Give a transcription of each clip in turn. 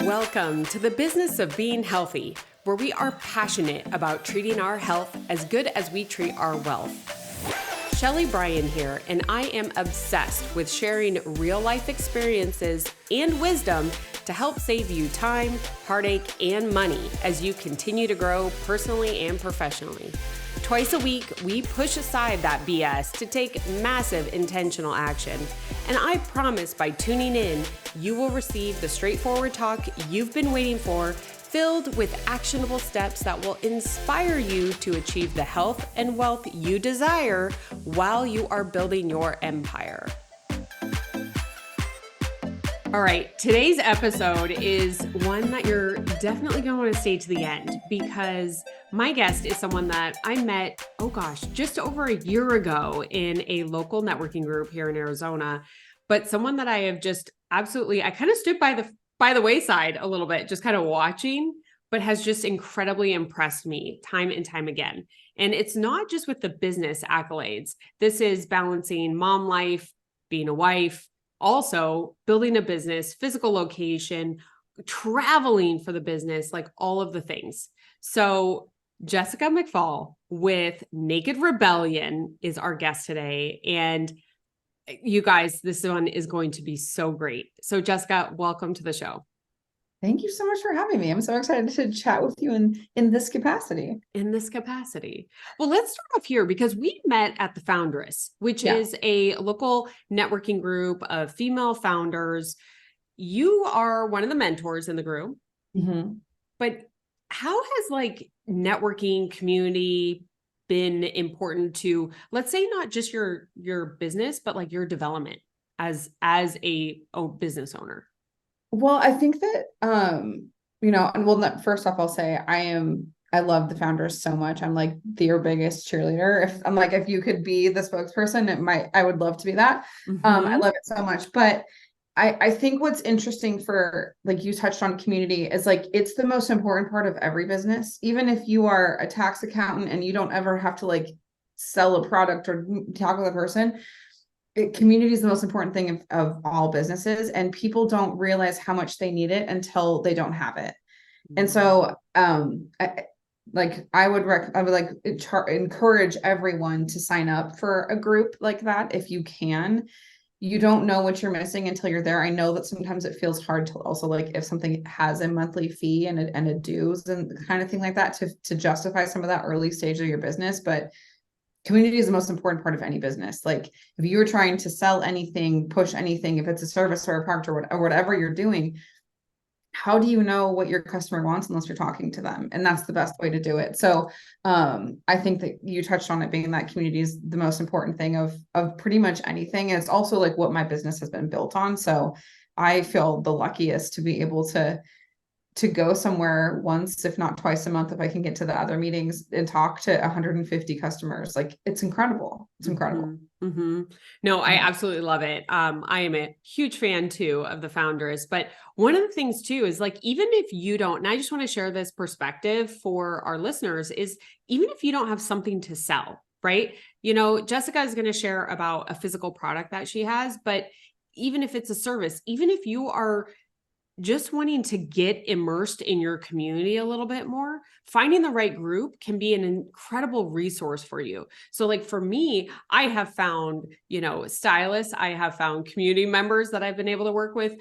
Welcome to the business of being healthy, where we are passionate about treating our health as good as we treat our wealth. Shelly Bryan here, and I am obsessed with sharing real-life experiences and wisdom to help save you time, heartache, and money as you continue to grow personally and professionally. Twice a week, we push aside that BS to take massive intentional action. And I promise by tuning in, you will receive the straightforward talk you've been waiting for, filled with actionable steps that will inspire you to achieve the health and wealth you desire while you are building your empire. All right, today's episode is one that you're definitely going to want to stay to the end because my guest is someone that I met, just over a year ago in a local networking group here in Arizona, but someone that I have just absolutely, I kind of stood by the wayside a little bit, just kind of watching, but has just incredibly impressed me time and time again. And it's not just with the business accolades. This is balancing mom life, being a wife, also building a business, physical location, traveling for the business, like all of the things. So Jessica McPhaul with Naked Rebellion is our guest today. And you guys, this one is going to be so great. So Jessica, welcome to the show. Thank you so much for having me. I'm so excited to chat with you in this capacity. Well, let's start off here because we met at the Foundress, which is a local networking group of female founders. You are one of the mentors in the group, but how has networking community been important to, let's say, not just your business, but your development as a business owner? Well, I think that, first off, I'll say I love the Founders so much. I'm like your biggest cheerleader. If you could be the spokesperson, I would love to be that. I love it so much. But I think what's interesting for, you touched on community, is it's the most important part of every business. Even if you are a tax accountant and you don't ever have to sell a product or talk with a person, community is the most important thing of all businesses, and people don't realize how much they need it until they don't have it. And so, I would encourage everyone to sign up for a group like that if you can. You don't know what you're missing until you're there. I know that sometimes it feels hard to also if something has a monthly fee and a dues and kind of thing like that to justify some of that early stage of your business, but community is the most important part of any business. If you were trying to sell anything, push anything, if it's a service or a product or whatever you're doing, how do you know what your customer wants unless you're talking to them? And that's the best way to do it. So I think that you touched on it being that community is the most important thing of pretty much anything. And it's also what my business has been built on. So I feel the luckiest to be able to go somewhere once, if not twice a month, if I can get to the other meetings and talk to 150 customers. It's incredible. It's incredible. No, I absolutely love it. I am a huge fan too of the Founders, but one of the things too is even if you don't, and I just want to share this perspective for our listeners, is even if you don't have something to sell, right? Jessica is going to share about a physical product that she has, but even if it's a service, even if you are just wanting to get immersed in your community a little bit more, finding the right group can be an incredible resource for you. So for me, I have found, stylists, I have found community members that I've been able to work with,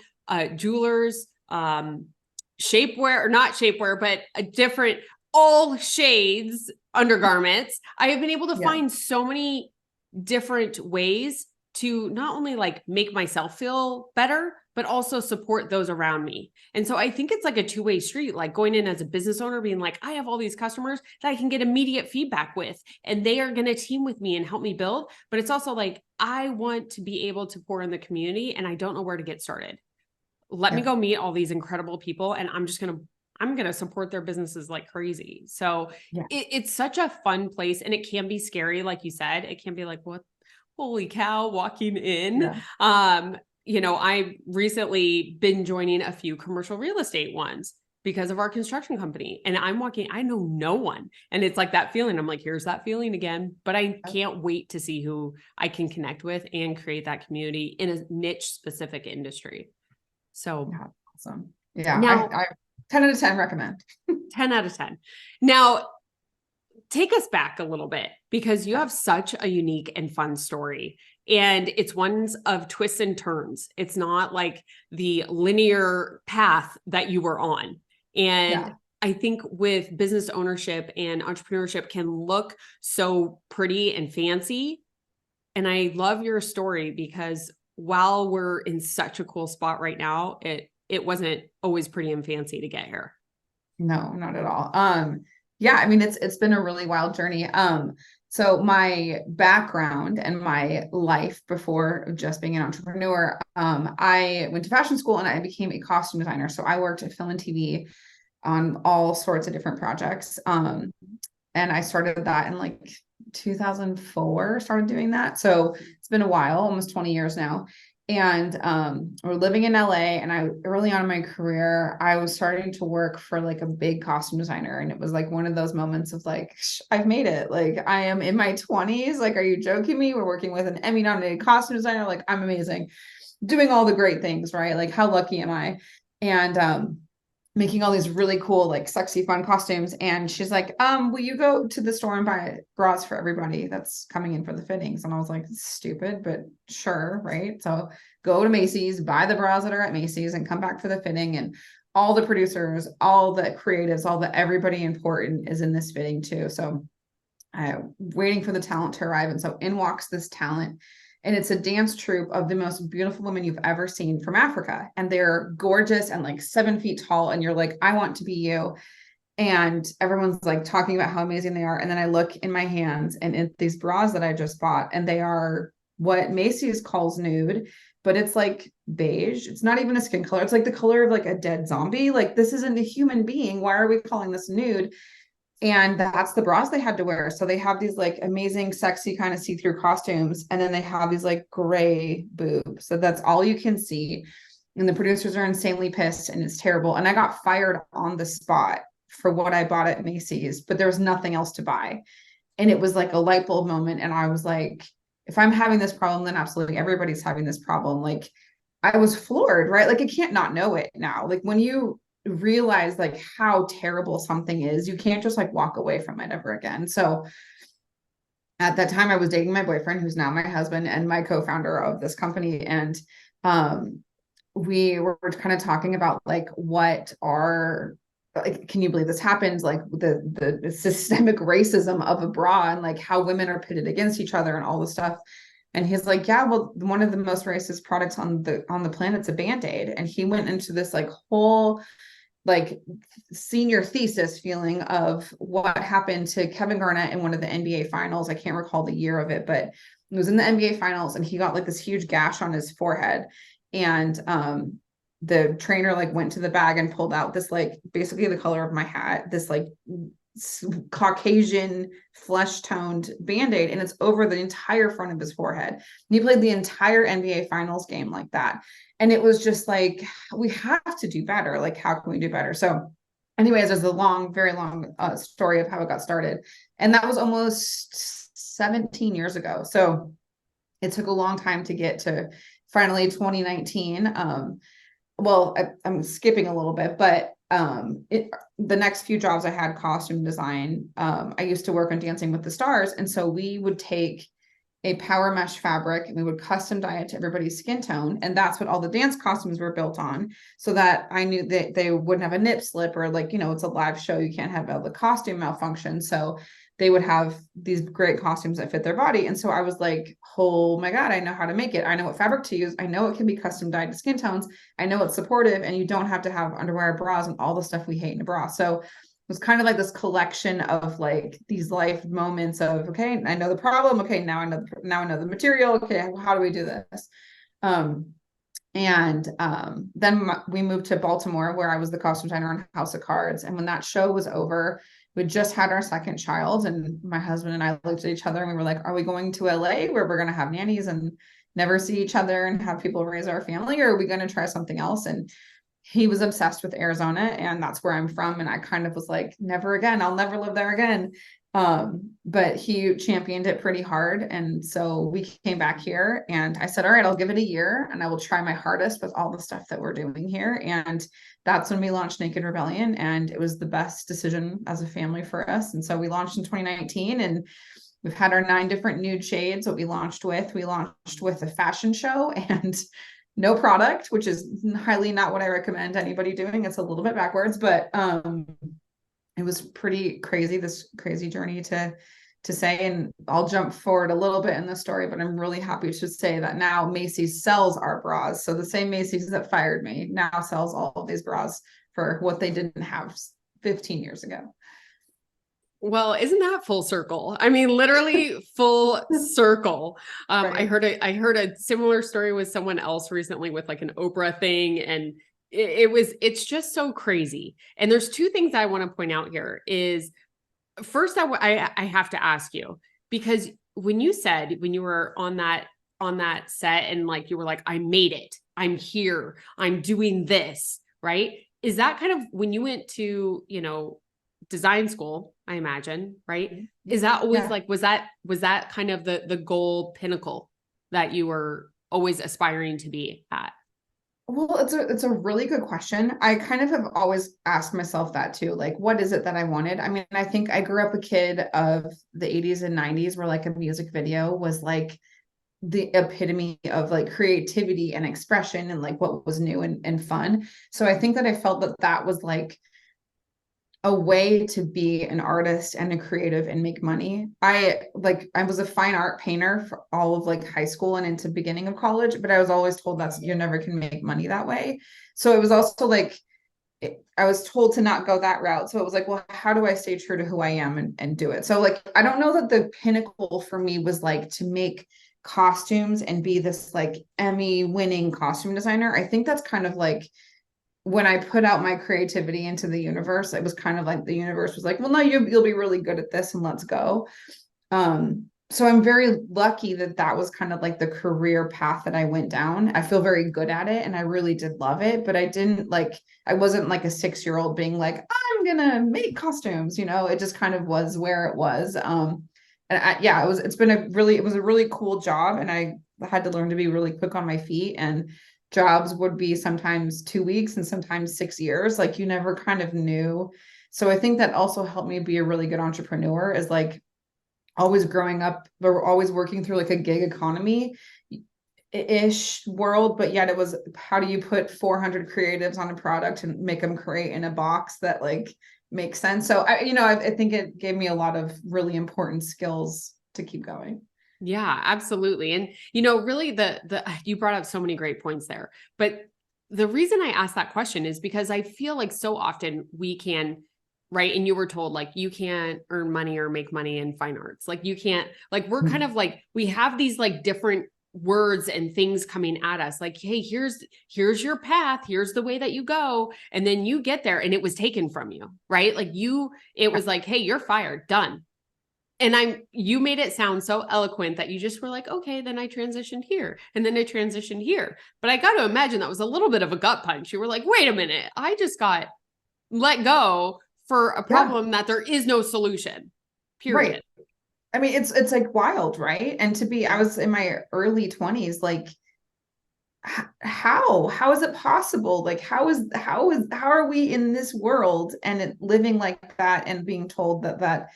jewelers, shapewear, or not shapewear, but a different, all shades, undergarments. I have been able to find so many different ways to not only make myself feel better, but also support those around me. And so I think it's a two-way street, going in as a business owner, being I have all these customers that I can get immediate feedback with, and they are going to team with me and help me build. But it's also I want to be able to pour in the community and I don't know where to get started. Let me go meet all these incredible people, and I'm going to support their businesses like crazy. So it's such a fun place, and it can be scary. Like you said, it can be what? Holy cow, walking in. I've recently been joining a few commercial real estate ones because of our construction company. And I'm walking, I know no one. And it's that feeling. I'm here's that feeling again, but I can't wait to see who I can connect with and create that community in a niche specific industry. So awesome. Yeah. Now, I 10 out of 10 recommend. 10 out of 10. Now, take us back a little bit because you have such a unique and fun story. And it's ones of twists and turns. It's not like the linear path that you were on. And Yeah. I think with business ownership and entrepreneurship can look so pretty and fancy. And I love your story because while we're in such a cool spot right now, it wasn't always pretty and fancy to get here. No, not at all. Yeah, I mean it's been a really wild journey. So my background and my life before just being an entrepreneur, I went to fashion school and I became a costume designer. So I worked at film and TV on all sorts of different projects. And I started that in like 2004, started doing that. So it's been a while, almost 20 years now. And we're living in LA, and I early on in my career, I was starting to work for like a big costume designer. And it was like one of those moments of like, I've made it. Like I am in my 20s. Like, are you joking me? We're working with an Emmy nominated costume designer. Like, I'm amazing, doing all the great things, right? Like, how lucky am I? And making all these really cool, like sexy, fun costumes. And she's like, will you go to the store and buy bras for everybody that's coming in for the fittings? And I was like, stupid, but sure. Right. So go to Macy's, buy the bras that are at Macy's and come back for the fitting. And all the producers, all the creatives, all the everybody important is in this fitting too. So I'm waiting for the talent to arrive. And so in walks this talent. And it's a dance troupe of the most beautiful women you've ever seen from Africa. And they're gorgeous and like 7 feet tall. And you're like, I want to be you. And everyone's like talking about how amazing they are. And then I look in my hands and it's these bras that I just bought, and they are what Macy's calls nude, but it's like beige. It's not even a skin color. It's like the color of like a dead zombie. Like, this isn't a human being. Why are we calling this nude? And that's the bras they had to wear. So they have these like amazing, sexy kind of see-through costumes. And then they have these like gray boobs. So that's all you can see. And the producers are insanely pissed and it's terrible. And I got fired on the spot for what I bought at Macy's, but there was nothing else to buy. And it was like a light bulb moment. And I was like, if I'm having this problem, then absolutely everybody's having this problem. Like, I was floored, right? Like, I can't not know it now. Like, when you realize like how terrible something is, you can't just like walk away from it ever again. So at that time I was dating my boyfriend, who's now my husband and my co-founder of this company. And we were kind of talking about like, what are, like, can you believe this happens? Like the systemic racism of a bra and like how women are pitted against each other and all this stuff. And he's like, yeah, well, one of the most racist products on the planet's a Band-Aid. And he went into this like whole like senior thesis feeling of what happened to Kevin Garnett in one of the NBA finals. I can't recall the year of it, but it was in the NBA finals and he got like this huge gash on his forehead. And the trainer like went to the bag and pulled out this like basically the color of my hat, this like Caucasian flesh toned Band-Aid, and it's over the entire front of his forehead. And he played the entire NBA finals game like that. And it was just like, we have to do better. Like, how can we do better? So anyways, there's a long, very long story of how it got started. And that was almost 17 years ago. So it took a long time to get to finally 2019. I'm skipping a little bit, but the next few jobs I had costume design. I used to work on Dancing with the Stars. And so we would take a power mesh fabric and we would custom dye it to everybody's skin tone. And that's what all the dance costumes were built on, so that I knew that they wouldn't have a nip slip or like, it's a live show. You can't have the costume malfunction. So they would have these great costumes that fit their body. And so I was like, oh my God, I know how to make it. I know what fabric to use. I know it can be custom dyed to skin tones. I know it's supportive and you don't have to have underwear, bras, and all the stuff we hate in a bra. So it was kind of like this collection of like these life moments of, okay, I know the problem. Okay, now I know the material. Okay, how do we do this? Then we moved to Baltimore, where I was the costume designer on House of Cards. And when that show was over, we just had our second child, and my husband and I looked at each other and we were like, are we going to LA where we're going to have nannies and never see each other and have people raise our family? Or are we going to try something else? And he was obsessed with Arizona, and that's where I'm from. And I kind of was like, never again. I'll never live there again. But he championed it pretty hard. And so we came back here and I said, all right, I'll give it a year and I will try my hardest with all the stuff that we're doing here. And that's when we launched Naked Rebellion. And it was the best decision as a family for us. And so we launched in 2019 and we've had our 9 different nude shades that we launched with. We launched with a fashion show and no product, which is highly not what I recommend anybody doing. It's a little bit backwards, but it was pretty crazy, this crazy journey to say. And I'll jump forward a little bit in the story, but I'm really happy to say that now Macy's sells our bras. So the same Macy's that fired me now sells all of these bras for what they didn't have 15 years ago. Well, isn't that full circle? I mean, literally full circle. Right. I heard a similar story with someone else recently with like an Oprah thing, and it's just so crazy. And there's 2 things I want to point out here is first, I have to ask you, because when you said, when you were on that set and like, you were like, I made it, I'm here, I'm doing this, right? Is that kind of when you went to, design school, I imagine, right? Is that always like, was that kind of the goal pinnacle that you were always aspiring to be at? Well, it's a really good question. I kind of have always asked myself that too. Like, what is it that I wanted? I mean, I think I grew up a kid of the 80s and 90s where like a music video was like the epitome of like creativity and expression and like what was new and fun. So I think that I felt that that was like a way to be an artist and a creative and make money. I was a fine art painter for all of like high school and into beginning of college, but I was always told that's you never can make money that way. So it was also like I was told to not go that route. So it was like, well, how do I stay true to who I am and do it? So like I don't know that the pinnacle for me was like to make costumes and be this like Emmy winning costume designer. I think that's kind of like when I put out my creativity into the universe, it was kind of like the universe was like, well, no, you'll be really good at this and let's go. So I'm very lucky that that was kind of like the career path that I went down. I feel very good at it and I really did love it, but I wasn't like a 6-year-old being like, I'm gonna make costumes, it just kind of was where it was. It was a really cool job and I had to learn to be really quick on my feet, and jobs would be sometimes 2 weeks and sometimes 6 years. Like you never kind of knew. So I think that also helped me be a really good entrepreneur is like always growing up, but we're always working through like a gig economy ish world. But yet it was, how do you put 400 creatives on a product and make them create in a box that like makes sense? So I think it gave me a lot of really important skills to keep going. Yeah, absolutely. And, really you brought up so many great points there, but the reason I asked that question is because I feel like so often we can, right. And you were told like, you can't earn money or make money in fine arts. Like you can't, like, we're kind of like, we have these like different words and things coming at us. Like, hey, here's your path. Here's the way that you go. And then you get there and it was taken from you, right? Like it was like, hey, you're fired, done. And you made it sound so eloquent that you just were like, okay, then I transitioned here and then I transitioned here. But I got to imagine that was a little bit of a gut punch. You were like, wait a minute, I just got let go for a problem that there is no solution, period. Right. I mean, it's like wild, right? And I was in my early 20s, like how is it possible? Like how are we in this world and living like that and being told that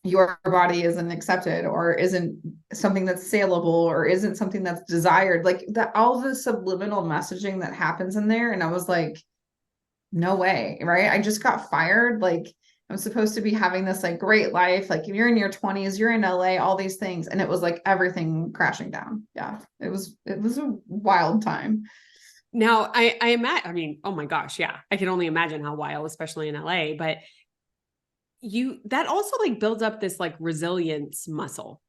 your body isn't accepted or isn't something that's saleable or isn't something that's desired, like that, all the subliminal messaging that happens in there. And I was like, no way, right? I just got fired. Like I'm supposed to be having this like great life. Like if you're in your 20s, you're in LA, all these things. And it was like everything crashing down. Yeah. It was a wild time. Now I imagine, I mean, oh my gosh. Yeah. I can only imagine how wild, especially in LA, but that also like builds up this like resilience muscle,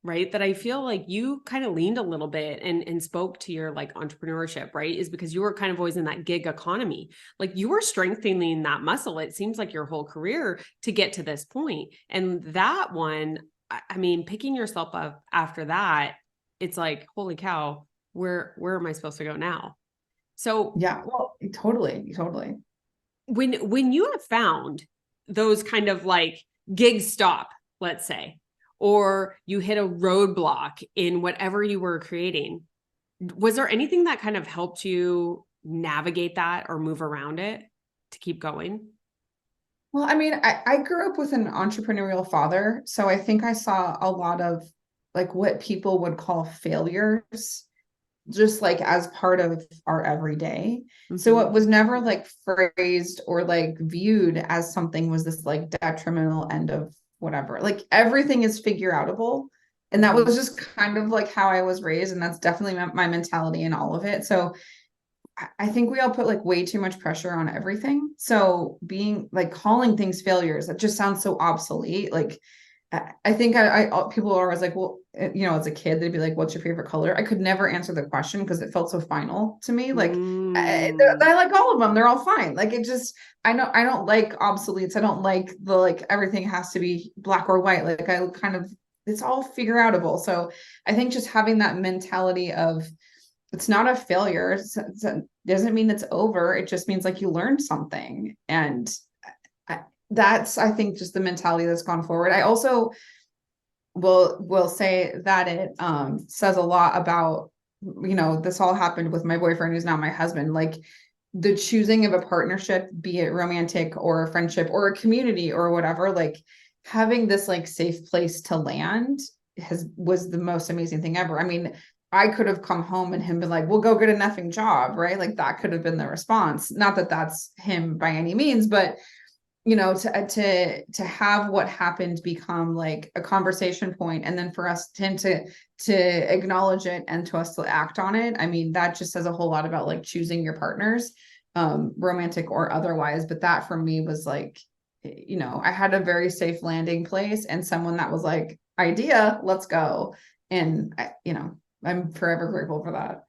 right? That I feel like you kind of leaned a little bit and spoke to your like entrepreneurship, right? Is because you were kind of always in that gig economy. Like you were strengthening that muscle. It seems like your whole career to get to this point. And that one, I mean, picking yourself up after that, it's like, holy cow, where am I supposed to go now? So yeah, well, totally. when you have found those kind of like gigs stop, let's say, or you hit a roadblock in whatever you were creating. Was there anything that kind of helped you navigate that or move around it to keep going? Well, I mean, I grew up with an entrepreneurial father, so I think I saw a lot of like what people would call failures, just like as part of our everyday. So it Mm-hmm. was never like phrased or like viewed as something was this like detrimental end of whatever. Like everything is figure outable. And that Mm-hmm. was just kind of like how I was raised. And that's definitely my mentality in all of it. So I think we all put like way too much pressure on everything. So being like calling things failures, that just sounds so obsolete. Like I think people are always like, well, as a kid, they'd be like, what's your favorite color? I could never answer the question because it felt so final to me. Like I like all of them. They're all fine. Like it just, I don't like obsoletes. I don't like the, like everything has to be black or white. Like I kind of, it's all figure outable. So I think just having that mentality of, it's not a failure. It doesn't mean it's over. It just means like you learned something. And I, that's, I think, just the mentality that's gone forward. I also will say that it says a lot about, this all happened with my boyfriend, who's now my husband. Like the choosing of a partnership, be it romantic or a friendship or a community or whatever, like having this like safe place to land was the most amazing thing ever. I mean, I could have come home and him been like, "We'll go get a nothing job," right? Like that could have been the response. Not that that's him by any means, but to have what happened become like a conversation point, and then for us him to acknowledge it and to us to act on it. I mean, that just says a whole lot about like choosing your partners, romantic or otherwise. But that for me was like, I had a very safe landing place and someone that was like, idea, let's go. And I'm forever grateful for that.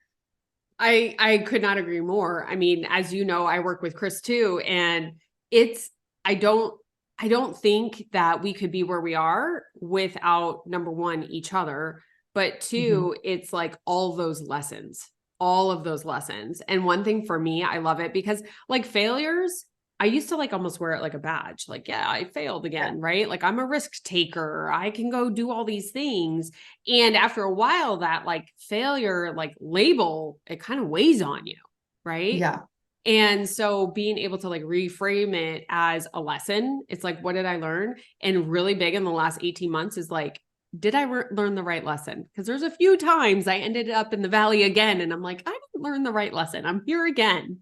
I could not agree more. I mean, as you know, I work with Chris too, and it's I don't I don't think that we could be where we are without number one, each other, but Mhm. two, it's like all of those lessons. And one thing for me, I love it because like failures, I used to like almost wear it like a badge. Like, yeah, I failed Yeah. again, right? Like I'm a risk taker. I can go do all these things. And after a while, that like failure, like label, it kind of weighs on you, right? Yeah. And so being able to like reframe it as a lesson, it's like, what did I learn? And really big in the last 18 months is like, did I learn the right lesson? Because there's a few times I ended up in the valley again. And I'm like, I didn't learn the right lesson. I'm here again.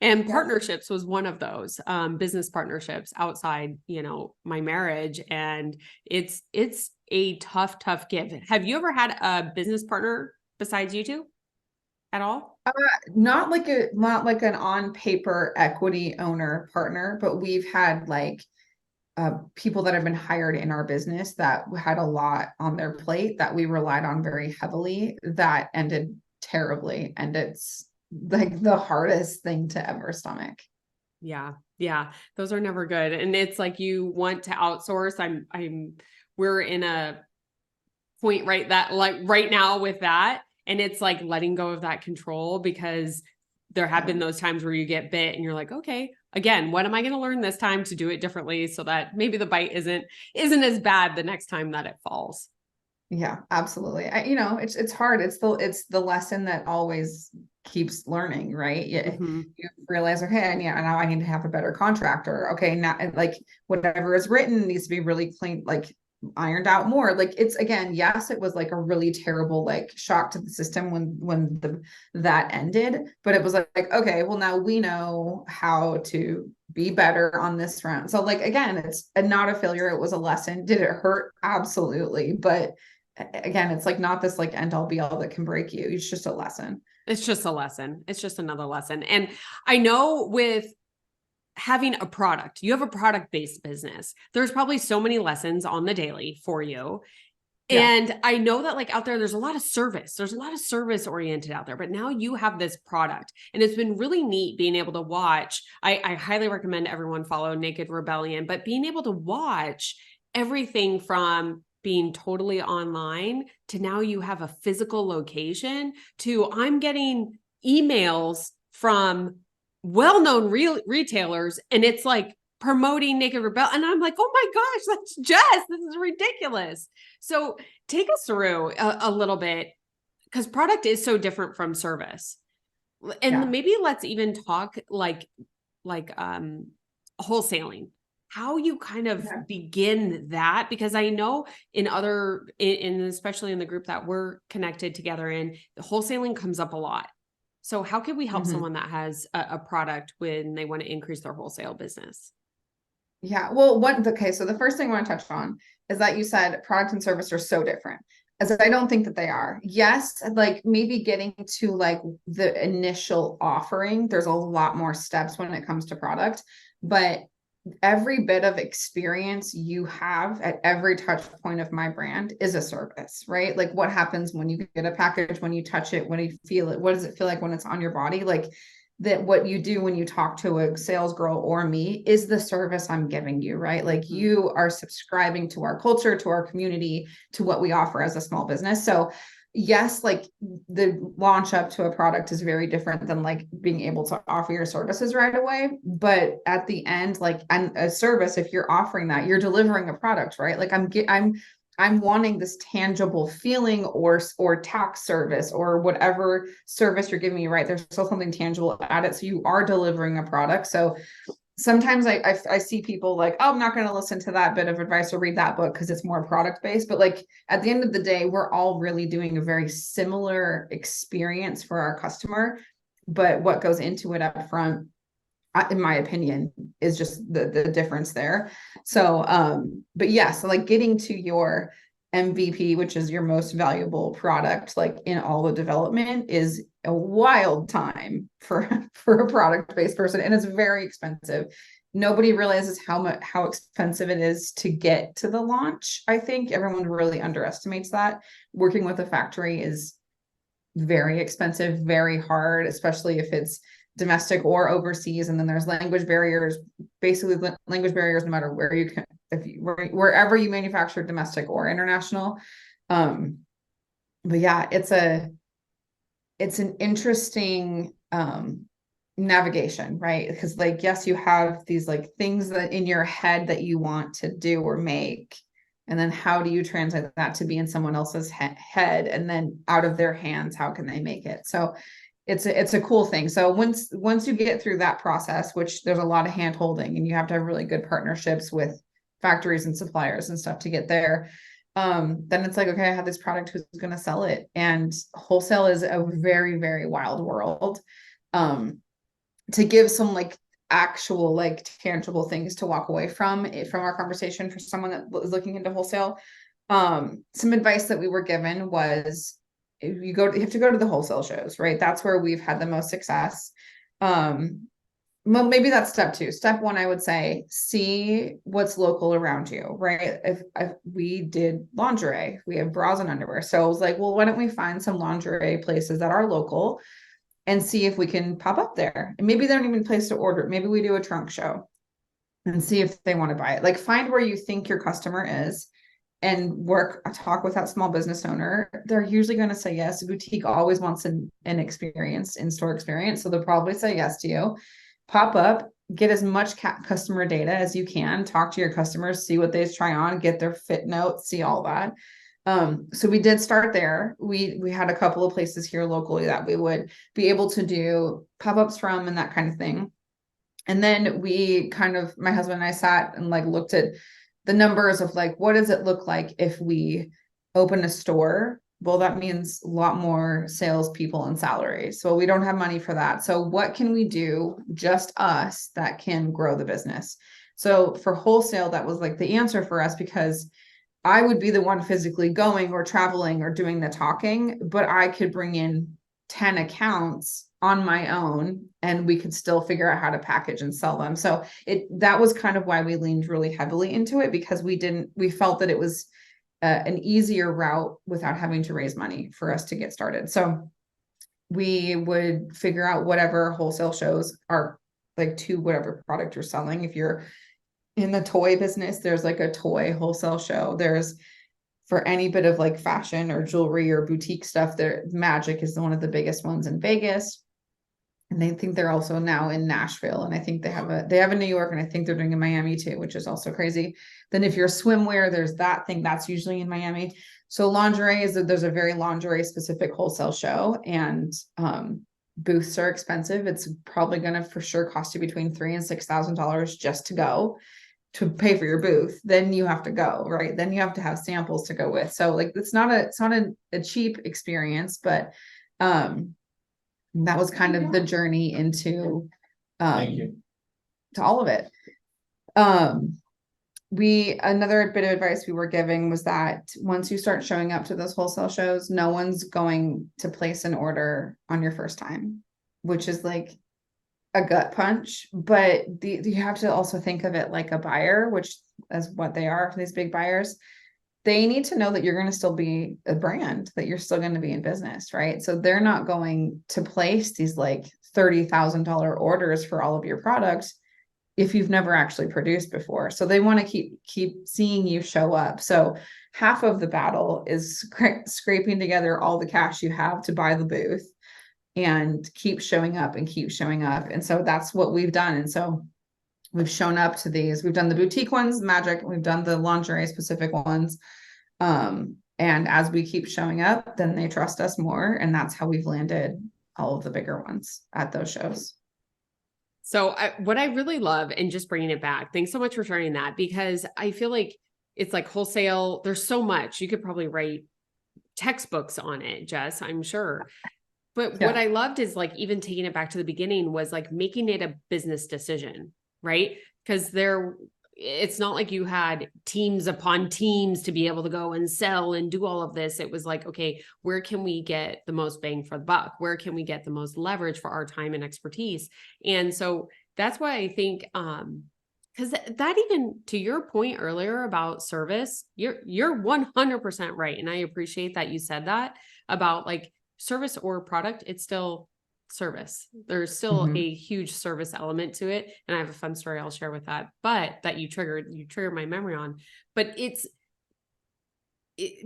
And Yeah. partnerships was one of those, business partnerships outside, my marriage. And it's a tough give. Have you ever had a business partner besides you two at all? Not like an on paper equity owner partner, but we've had like people that have been hired in our business that had a lot on their plate that we relied on very heavily that ended terribly. And it's like the hardest thing to ever stomach. Yeah. Yeah. Those are never good. And it's like you want to outsource. We're in a point right that like right now with that. And it's like letting go of that control because there have Yeah. been those times where you get bit and you're like, okay, again, what am I going to learn this time to do it differently so that maybe the bite isn't as bad the next time that it falls. Yeah, absolutely. It's hard. It's the lesson that always keeps learning, right? Mm-hmm. You realize, okay, now I need to have a better contractor. Okay, now like whatever is written needs to be really clean, like ironed out more. Like it's again, yes, it was like a really terrible like shock to the system when that ended, but it was like, okay, well now we know how to be better on this front. So like again, it's not a failure. It was a lesson. Did it hurt? Absolutely, but again, it's like not this like end all be all that can break you. It's just a lesson. It's just a lesson. It's just another lesson. And I know with having a product, you have a product based business. There's probably so many lessons on the daily for you. Yeah. And I know that like out there, there's a lot of service. There's a lot of service oriented out there, but now you have this product and it's been really neat being able to watch. I highly recommend everyone follow Naked Rebellion, but being able to watch everything from being totally online to now you have a physical location to I'm getting emails from well-known retailers and it's like promoting Naked Rebel. And I'm like, oh my gosh, that's Jess. This is ridiculous. So take us through a little bit, because product is so different from service. And maybe let's even talk like wholesaling, how you kind of begin that, because I know in especially in the group that we're connected together in, the wholesaling comes up a lot. So how can we help someone that has a product when they want to increase their wholesale business? Yeah. Well, so the first thing I want to touch on is that you said product and service are so different. As I don't think that they are. Yes, like maybe getting to like the initial offering, there's a lot more steps when it comes to product, but every bit of experience you have at every touch point of my brand is a service, right? Like what happens when you get a package, when you touch it, when you feel it, what does it feel like when it's on your body? Like that what you do when you talk to a sales girl or me is the service I'm giving you, right? Like you are subscribing to our culture, to our community, to what we offer as a small business. So yes, like the launch up to a product is very different than like being able to offer your services right away. But at the end, like and a service, if you're offering that, you're delivering a product, right? Like I'm wanting this tangible feeling or tax service or whatever service you're giving me, right? There's still something tangible at it. So you are delivering a product. So sometimes I see people like, oh, I'm not going to listen to that bit of advice or read that book because it's more product based. But like at the end of the day, we're all really doing a very similar experience for our customer. But what goes into it up front, in my opinion, is just the difference there. So, but yeah, so like getting to your MVP, which is your most valuable product, like in all the development, is a wild time for a product-based person, and it's very expensive. Nobody realizes how expensive it is to get to the launch. I think everyone really underestimates that. Working with a factory is very expensive, very hard, especially if it's domestic or overseas. And then there's language barriers, basically language barriers, no matter where you can, wherever you manufacture, domestic or international. But yeah, it's an interesting navigation, right? Because like, yes, you have these like things that in your head that you want to do or make. And then how do you translate that to be in someone else's head, and then out of their hands, how can they make it? So it's a cool thing. So once you get through that process, which there's a lot of hand holding, and you have to have really good partnerships with factories and suppliers and stuff to get there. Then it's like, okay, I have this product, who's going to sell it? And wholesale is a very, very wild world. To give some like actual, like tangible things to walk away from our conversation for someone that was looking into wholesale. Some advice that we were given was, you have to go to the wholesale shows, right? That's where we've had the most success. Well, maybe that's step 2. Step 1, I would say, see what's local around you, right? If we did lingerie, we have bras and underwear. So I was like, well, why don't we find some lingerie places that are local and see if we can pop up there? And maybe they don't even place to order. Maybe we do a trunk show and see if they want to buy it. Like find where you think your customer is and talk with that small business owner. They're usually going to say yes. A boutique always wants an experience, in-store experience. So they'll probably say yes to you. Pop up, get as much customer data as you can, talk to your customers, see what they try on, get their fit notes, see all that. So we did start there. We had a couple of places here locally that we would be able to do pop-ups from and that kind of thing. And then my husband and I sat and like looked at the numbers of like, what does it look like if we open a store? Well, that means a lot more salespeople and salaries. So we don't have money for that. So what can we do, just us, that can grow the business? So for wholesale, that was like the answer for us, because I would be the one physically going or traveling or doing the talking, but I could bring in 10 accounts on my own and we could still figure out how to package and sell them. So that was kind of why we leaned really heavily into it, because we felt that it was an easier route without having to raise money for us to get started. So we would figure out whatever wholesale shows are like to whatever product you're selling. If you're in the toy business, there's like a toy wholesale show. There's, for any bit of like fashion or jewelry or boutique stuff, there, Magic is one of the biggest ones in Vegas. And I think they're also now in Nashville, and I think they have a New York, and I think they're doing in Miami too, which is also crazy. Then if you're swimwear, there's that thing that's usually in Miami. So lingerie there's a very lingerie specific wholesale show, and booths are expensive. It's probably going to for sure cost you between $3,000 and $6,000 just to go to pay for your booth. Then you have to go, right? Then you have to have samples to go with. So like it's not a cheap experience, but that was kind of the journey into to all of it. Another bit of advice we were giving was that once you start showing up to those wholesale shows, no one's going to place an order on your first time, which is like a gut punch. But you have to also think of it like a buyer, which is what they are, these big buyers. They need to know that you're going to still be a brand, that you're still going to be in business, right? So they're not going to place these like $30,000 orders for all of your products if you've never actually produced before. So they want to keep seeing you show up. So half of the battle is scraping together all the cash you have to buy the booth and keep showing up and keep showing up. And so that's what we've done. And so we've shown up to these. We've done the boutique ones, magic. We've done the lingerie specific ones. And as we keep showing up, then they trust us more. And that's how we've landed all of the bigger ones at those shows. So what I really love, and just bringing it back, thanks so much for sharing that, because I feel like it's like wholesale. There's so much. You could probably write textbooks on it, Jess, I'm sure. But what I loved is like even taking it back to the beginning was like making it a business decision, right? Because it's not like you had teams upon teams to be able to go and sell and do all of this. It was like, okay, where can we get the most bang for the buck? Where can we get the most leverage for our time and expertise? And so that's why I think, because that even to your point earlier about service, you're 100% right. And I appreciate that you said that about like service or product. It's still service. There's still a huge service element to it. And I have a fun story I'll share with that, but that you triggered my memory on. But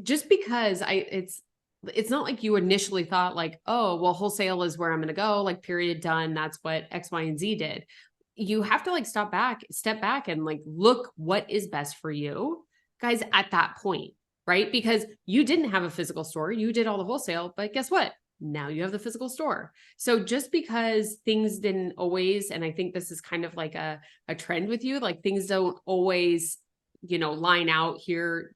just because it's not like you initially thought like, oh, well, wholesale is where I'm going to go, like period, done. That's what X, Y, and Z did. You have to like step back and like, look what is best for you guys at that point, right? Because you didn't have a physical store, you did all the wholesale, but guess what? Now you have the physical store. So just because things didn't always, and I think this is kind of like a trend with you, like things don't always, line out here,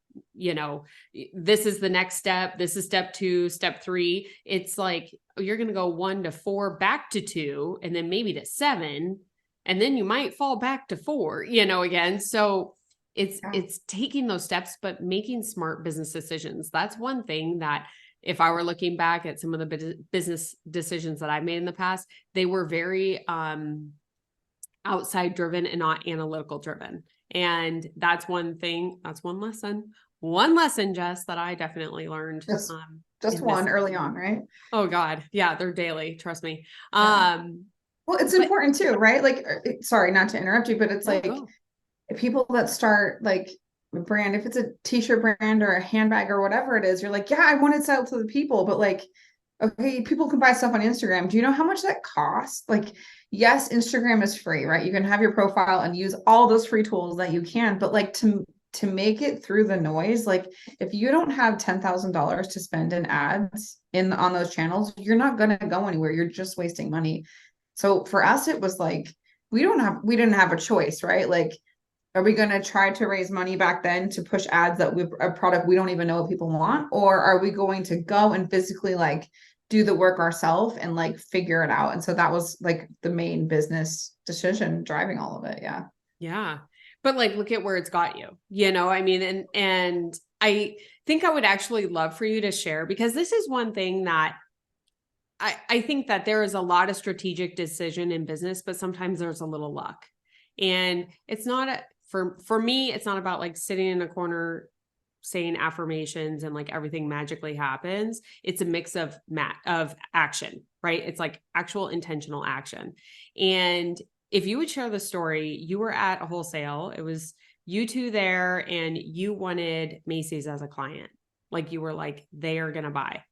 this is the next step. This is step 2, step 3. It's like, you're going to go 1 to 4, back to 2, and then maybe to 7. And then you might fall back to 4, again. So it's taking those steps, but making smart business decisions. That's one thing that if I were looking back at some of the business decisions that I've made in the past, they were very outside driven and not analytical driven. And that's one thing, that's one lesson, Jess, that I definitely learned. Just one early on, right? Oh God. Yeah. They're daily. Trust me. Well, it's important too, right? Like, sorry, not to interrupt you, but it's people that start like a brand, if it's a t-shirt brand or a handbag or whatever it is, you're like, yeah, I want to sell to the people, but like, okay, people can buy stuff on Instagram. Do you know how much that costs? Like, yes, Instagram is free, right? You can have your profile and use all those free tools that you can, but like to make it through the noise, like if you don't have $10,000 to spend in ads on those channels, you're not going to go anywhere. You're just wasting money. So for us, it was like, we didn't have a choice, right? Like, are we going to try to raise money back then to push ads that a product we don't even know what people want? Or are we going to go and physically like do the work ourselves and like figure it out? And so that was like the main business decision driving all of it. Yeah. Yeah. But like, look at where it's got you, I mean, and I think I would actually love for you to share, because this is one thing that I think that there is a lot of strategic decision in business, but sometimes there's a little luck. And it's not for me, it's not about like sitting in a corner saying affirmations and like everything magically happens. It's a mix of action, right? It's like actual intentional action. And if you would share the story, you were at a wholesale, it was you two there, and you wanted Macy's as a client. Like you were like, they are going to buy.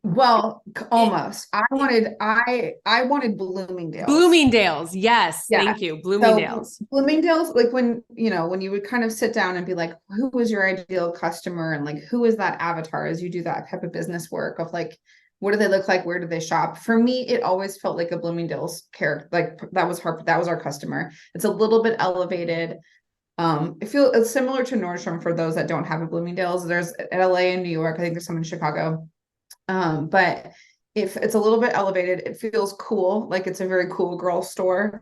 Well, it, almost. I wanted Bloomingdale's. Bloomingdale's. Yes. Yeah. Thank you. So Bloomingdale's. Bloomingdale's, like when you would kind of sit down and be like, who was your ideal customer and like who is that avatar as you do that type of business work of like, what do they look like? Where do they shop? For me, it always felt like a Bloomingdale's character. Like that was our customer. It's a little bit elevated. I feel it's similar to Nordstrom for those that don't have a Bloomingdale's. There's LA and New York. I think there's some in Chicago. But if it's a little bit elevated, it feels cool. Like it's a very cool girl store.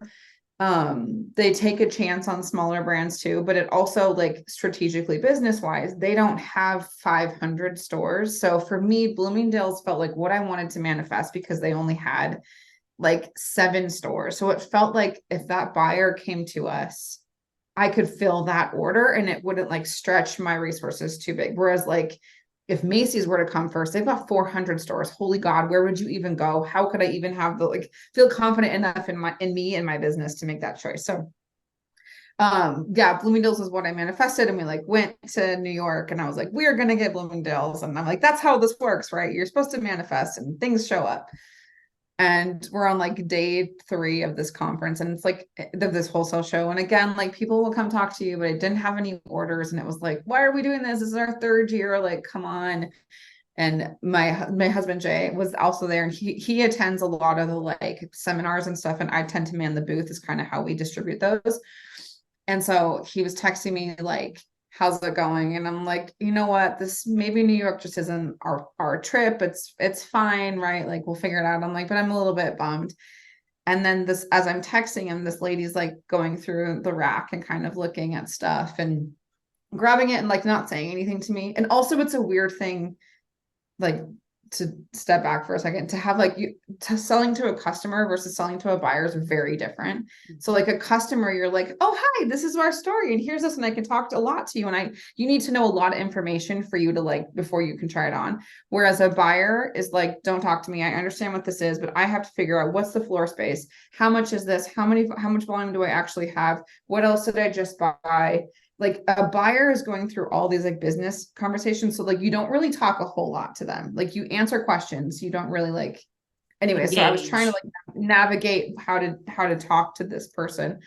They take a chance on smaller brands too, but it also like strategically business wise, they don't have 500 stores. So for me, Bloomingdale's felt like what I wanted to manifest because they only had like 7 stores. So it felt like if that buyer came to us, I could fill that order and it wouldn't like stretch my resources too big. Whereas like if Macy's were to come first, they've got 400 stores. Holy God, where would you even go? How could I even have the like feel confident enough in me and my business to make that choice? So yeah, Bloomingdale's is what I manifested. And we like went to New York and I was like, we're gonna get Bloomingdale's. And I'm like, that's how this works, right? You're supposed to manifest and things show up. And we're on like day 3 of this conference and it's like this wholesale show. And again, like people will come talk to you, but I didn't have any orders. And it was like, why are we doing this? This is our 3rd year. Like, come on. And my husband Jay was also there and he attends a lot of the like seminars and stuff. And I tend to man the booth is kind of how we distribute those. And so he was texting me like, how's it going? And I'm like, you know what, this maybe New York just isn't our trip. It's fine, right? Like we'll figure it out. I'm like, but I'm a little bit bummed. And then this, as I'm texting him, this lady's like going through the rack and kind of looking at stuff and grabbing it and like not saying anything to me. And also it's a weird thing, like to step back for a second, to have like you to selling to a customer versus selling to a buyer is very different. So like a customer, you're like, oh hi, this is our story and here's this and I can talk a lot to you and you need to know a lot of information for you to like before you can try it on. Whereas a buyer is like, don't talk to me, I understand what this is, but I have to figure out what's the floor space, how much is this, how much volume do I actually have, what else did I just buy. Like a buyer is going through all these like business conversations. So like you don't really talk a whole lot to them. Like you answer questions. You don't really like anyway. So I was trying to like navigate how to talk to this person.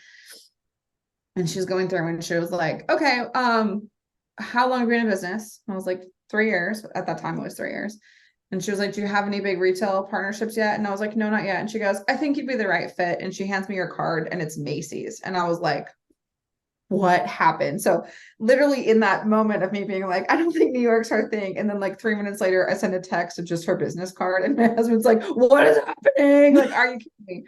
And she's going through and she was like, okay, how long have you been in business? And I was like, 3 years. At that time it was 3 years. And she was like, do you have any big retail partnerships yet? And I was like, no, not yet. And she goes, I think you'd be the right fit. And she hands me your card and it's Macy's. And I was like, what happened? So literally in that moment of me being like, I don't think New York's her thing. And then like 3 minutes later, I send a text of just her business card. And my husband's like, what is happening? Like, are you kidding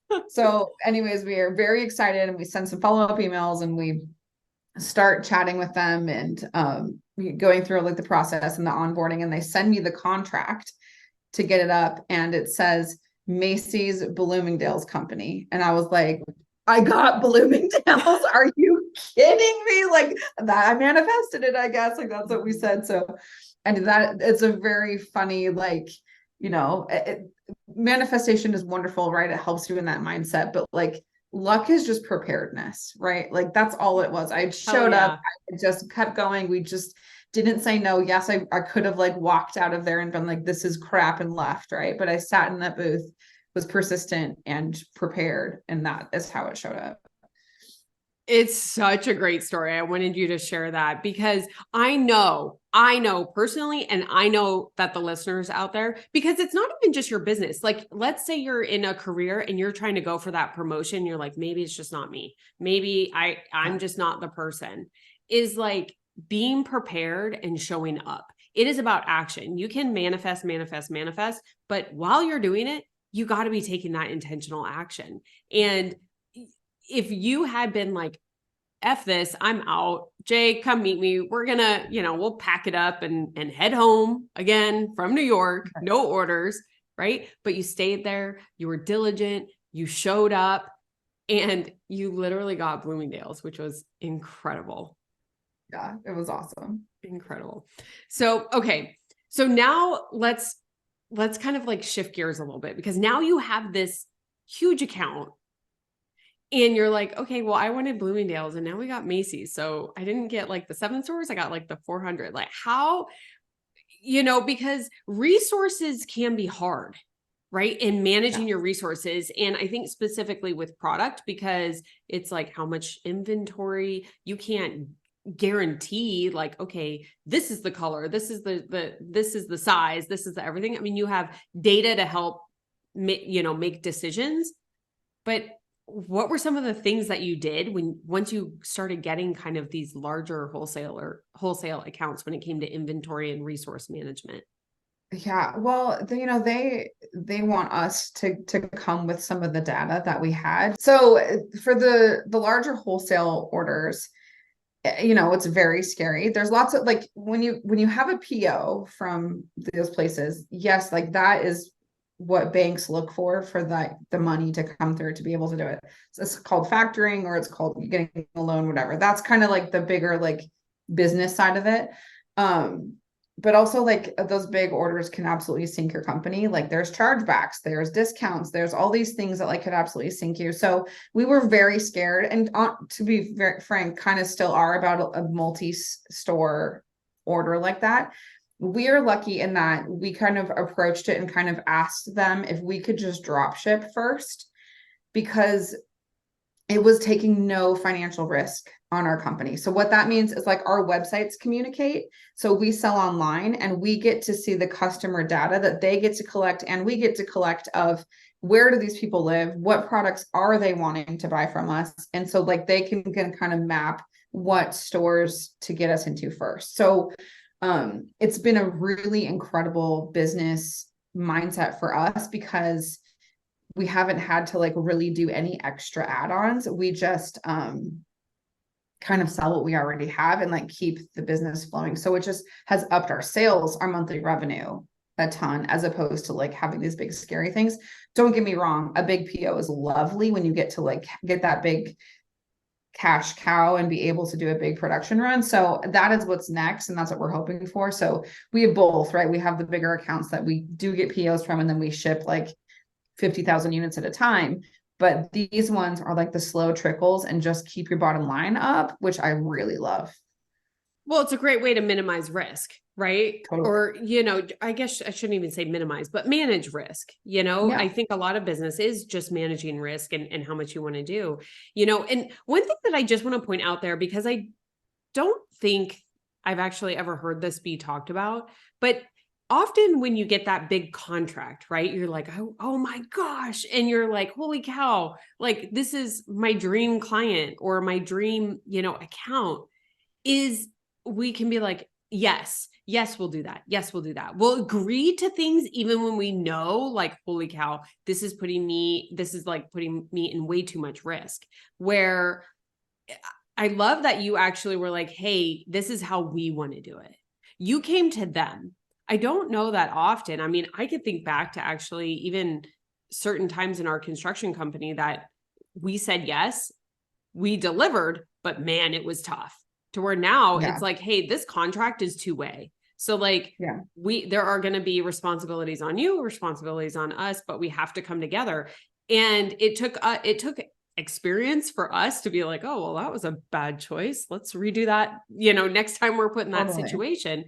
me? So anyways, we are very excited and we send some follow-up emails and we start chatting with them and going through like the process and the onboarding. And they send me the contract to get it up. And it says Macy's Bloomingdale's company. And I was like, I got Bloomingdale's. Are you kidding me? Like that, I manifested it, I guess. Like that's what we said. So, and that it's a very funny, like, manifestation is wonderful, right? It helps you in that mindset, but like luck is just preparedness, right? Like that's all it was. I showed up, I just kept going. We just didn't say no. Yes, I could have like walked out of there and been like, this is crap and left, right? But I sat in that booth, was persistent and prepared, and that is how it showed up. It's such a great story. I wanted you to share that because I know personally, and I know that the listeners out there, because it's not even just your business. Like, let's say you're in a career and you're trying to go for that promotion. You're like, maybe it's just not me. Maybe I'm just not the person. Is like being prepared and showing up. It is about action. You can manifest, but while you're doing it, you got to be taking that intentional action. And if you had been like, F this, I'm out, Jay, come meet me. We're gonna, we'll pack it up and head home again from New York, no orders, right? But you stayed there, you were diligent, you showed up, and you literally got Bloomingdale's, which was incredible. Yeah, it was awesome. Incredible. So, okay. So now let's kind of like shift gears a little bit because now you have this huge account and you're like, okay, well, I wanted Bloomingdale's and now we got Macy's. So I didn't get like the 7 stores. I got like the 400. Like how, because resources can be hard, right? And managing your resources. And I think specifically with product, because it's like how much inventory you can't guarantee, like, okay, this is the color, this is this is the size, this is the everything. I mean, you have data to help make decisions, but what were some of the things that you did once you started getting kind of these larger wholesale accounts when it came to inventory and resource management? Yeah, well, they want us to come with some of the data that we had. So for the larger wholesale orders, it's very scary. There's lots of like when you have a PO from those places, yes, like that is what banks look for the money to come through to be able to do it. So it's called factoring, or it's called getting a loan, whatever. That's kind of like the bigger like business side of it. But also like those big orders can absolutely sink your company. Like there's chargebacks, there's discounts, there's all these things that like could absolutely sink you. So we were very scared, and to be very frank, kind of still are about a multi-store order like that. We are lucky in that we kind of approached it and kind of asked them if we could just drop ship first, because it was taking no financial risk on our company. So what that means is like our websites communicate. So we sell online and we get to see the customer data that they get to collect, and we get to collect of where do these people live? What products are they wanting to buy from us? And so like they can kind of map what stores to get us into first. So it's been a really incredible business mindset for us, because we haven't had to like really do any extra add-ons. We just kind of sell what we already have and like keep the business flowing. So it just has upped our sales, our monthly revenue a ton, as opposed to like having these big scary things. Don't get me wrong, a big PO is lovely when you get to like get that big cash cow and be able to do a big production run. So that is what's next, and that's what we're hoping for. So we have both, right? We have the bigger accounts that we do get POs from, and then we ship like 50,000 units at a time. But these ones are like the slow trickles and just keep your bottom line up, which I really love. Well, it's a great way to minimize risk, right? Totally. Or, I guess I shouldn't even say minimize, but manage risk. Yeah. I think a lot of business is just managing risk and how much you want to do, and one thing that I just want to point out there, because I don't think I've actually ever heard this be talked about, but often when you get that big contract, right, you're like, oh my gosh. And you're like, holy cow, like this is my dream client or my dream, account. Is we can be like, yes, we'll do that. Yes, we'll do that. We'll agree to things even when we know, like, holy cow, this is like putting me in way too much risk. Where I love that you actually were like, hey, this is how we want to do it. You came to them. I don't know that often. I mean, I could think back to actually even certain times in our construction company that we said yes, we delivered, but man, it was tough. To where now it's like, hey, this contract is two-way. So like, there are going to be responsibilities on you, responsibilities on us, but we have to come together. And it took experience for us to be like, oh, well, that was a bad choice. Let's redo that. Next time we're put in that situation.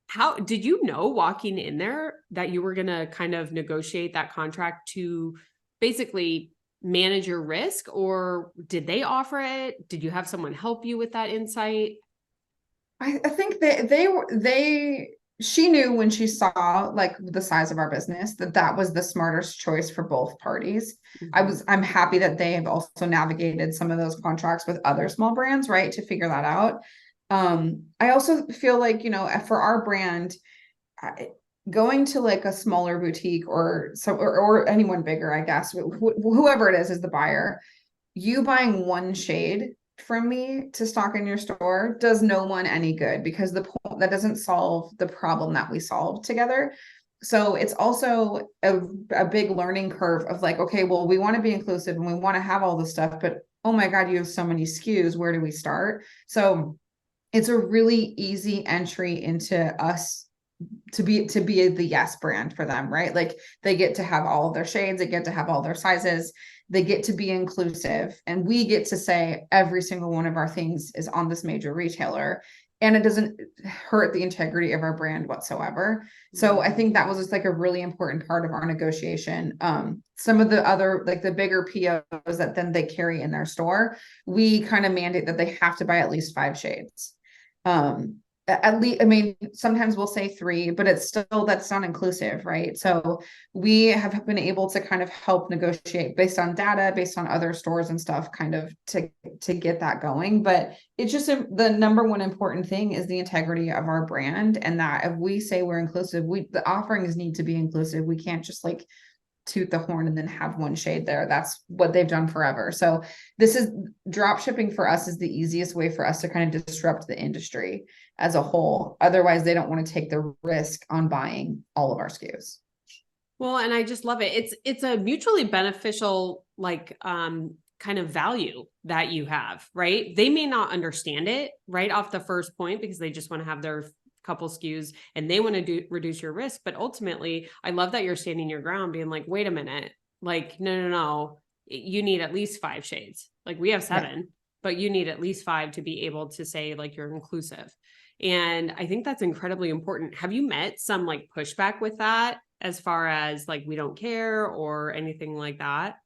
How did you know walking in there that you were going to kind of negotiate that contract to basically manage your risk, or did they offer it? Did you have someone help you with that insight? I think she knew when she saw like the size of our business that was the smartest choice for both parties. Mm-hmm. I'm happy that they have also navigated some of those contracts with other small brands, right, to figure that out. I also feel like, for our brand, going to like a smaller boutique or anyone bigger, I guess, whoever it is the buyer, you buying one shade from me to stock in your store does no one any good, because that doesn't solve the problem that we solved together. So it's also a big learning curve of like, okay, well, we want to be inclusive and we want to have all this stuff, but oh my God, you have so many SKUs. Where do we start? So it's a really easy entry into us to be the yes brand for them, right? Like they get to have all of their shades, they get to have all their sizes, they get to be inclusive, and we get to say every single one of our things is on this major retailer. and it doesn't hurt the integrity of our brand whatsoever. So I think that was just like a really important part of our negotiation. Some of the other, like the bigger POs that then they carry in their store, we kind of mandate that they have to buy at least 5 shades. At least, I mean, sometimes we'll say 3, but it's still, that's not inclusive, right? So we have been able to kind of help negotiate based on data, based on other stores and stuff, kind of to get that going. But it's just the number one important thing is the integrity of our brand, and that if we say we're inclusive, the offerings need to be inclusive. We can't just like toot the horn and then have one shade there. That's what they've done forever. So this is drop shipping for us is the easiest way for us to kind of disrupt the industry as a whole. Otherwise, they don't want to take the risk on buying all of our SKUs. Well, and I just love it. It's a mutually beneficial, like, kind of value that you have, right? They may not understand it right off the first point because they just want to have their couple SKUs and they want to reduce your risk. But ultimately, I love that you're standing your ground being like, wait a minute, like, no, you need at least 5 shades. Like we have 7, but you need at least 5 to be able to say like you're inclusive. And I think that's incredibly important. Have you met some like pushback with that as far as like, we don't care or anything like that?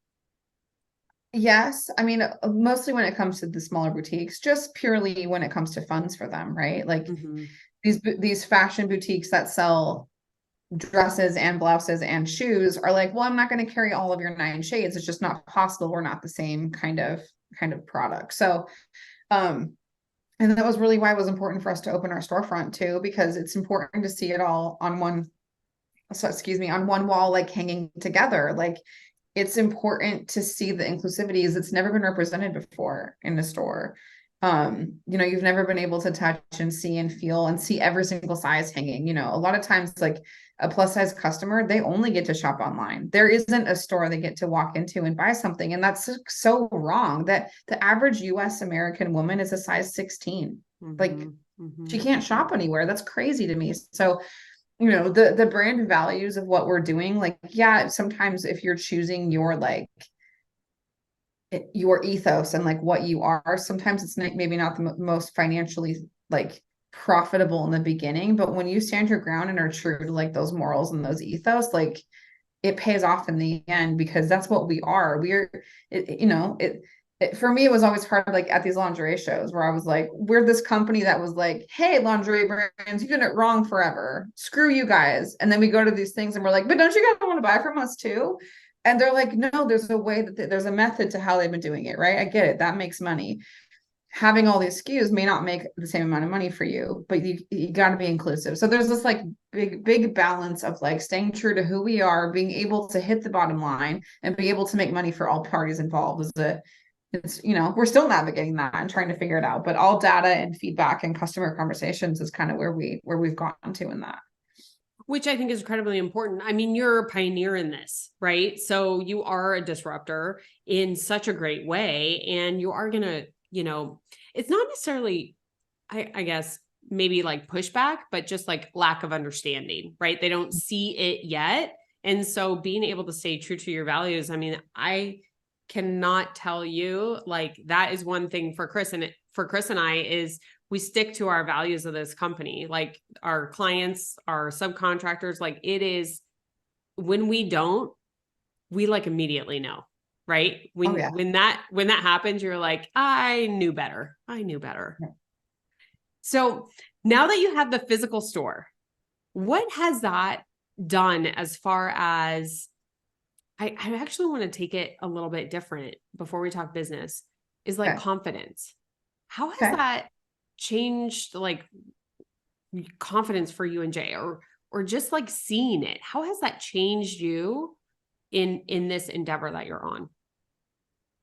Yes. I mean, mostly when it comes to the smaller boutiques, just purely when it comes to funds for them, right? Like these fashion boutiques that sell dresses and blouses and shoes are like, well, I'm not going to carry all of your 9 shades. It's just not possible. We're not the same kind of product. So, and that was really why it was important for us to open our storefront too, because it's important to see it all on one wall, like hanging together. Like it's important to see the inclusivities. It's never been represented before in the store. You've never been able to touch and see and feel and see every single size hanging. A lot of times like a plus size customer, they only get to shop online. There isn't a store they get to walk into and buy something. And that's so wrong that the average US American woman is a size 16. Like she can't shop anywhere. That's crazy to me. So the brand values of what we're doing, like, yeah, sometimes if you're choosing your ethos and like what you are, sometimes it's maybe not the most financially like profitable in the beginning, but when you stand your ground and are true to like those morals and those ethos, like it pays off in the end because that's what we are. For me, it was always hard, like at these lingerie shows where I was like, we're this company that was like, hey, lingerie brands, you did it wrong forever. Screw you guys. And then we go to these things and we're like, but don't you guys want to buy from us too? And they're like, no, there's a way that there's a method to how they've been doing it, right? I get it. That makes money. Having all these SKUs may not make the same amount of money for you, but you got to be inclusive. So there's this like big balance of like staying true to who we are, being able to hit the bottom line and be able to make money for all parties involved. We're still navigating that and trying to figure it out, but all data and feedback and customer conversations is kind of where we've gotten to in that. Which I think is incredibly important. I mean, you're a pioneer in this, right? So you are a disruptor in such a great way. And you are going to, it's not necessarily, I guess, maybe like pushback, but just like lack of understanding, right? They don't see it yet. And so being able to stay true to your values, I mean, I cannot tell you, like, that is one thing for Chris and I is we stick to our values of this company, like our clients, our subcontractors, like it is when we don't, we like immediately know, right? When that happens, you're like, I knew better. Yeah. So now that you have the physical store, what has that done as far as, I actually want to take it a little bit different before we talk business, is like confidence. How has that changed like confidence for you and Jay, or just like seeing it? How has that changed you in this endeavor that you're on?